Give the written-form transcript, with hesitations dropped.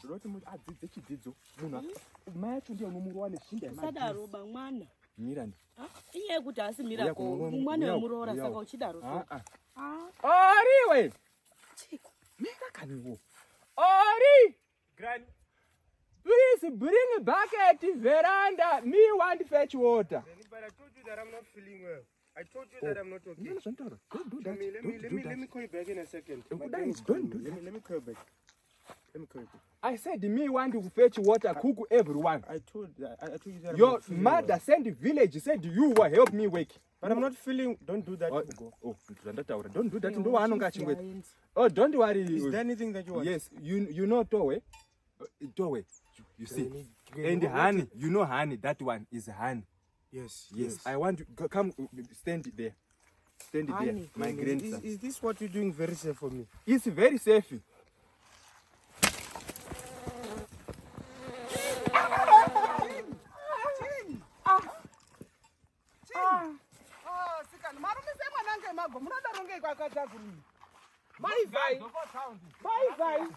ndoti adzidze chidzidzo munhu mai acho ndiye unomurowa neshinda sadaro bamwana mirani iye kuti asi mira ko mwana wemuroora saka uchidaro oriwe mira kaniwo ori Granny, please bring a bucket veranda me want to fetch water. but I told you that I'm not feeling well. I told you that I'm not okay. No, don't do that. Let me call you back in a second. Don't do that. Let me call you back. Let me call you back. I said me want to fetch water, cook everyone. I told you that Your I'm not feeling mother well. sent the village, said you will help me wake. But I'm not feeling. Don't do that. Don't do that. Oh, don't worry. Is there anything that you want? Yes, you know Towe. Towe. You see. And honey, you know honey. That one is honey. Yes. I want to come stand there. Stand there, my grandson. Is this what you're doing very safe for me? It's very safe. Bye bye.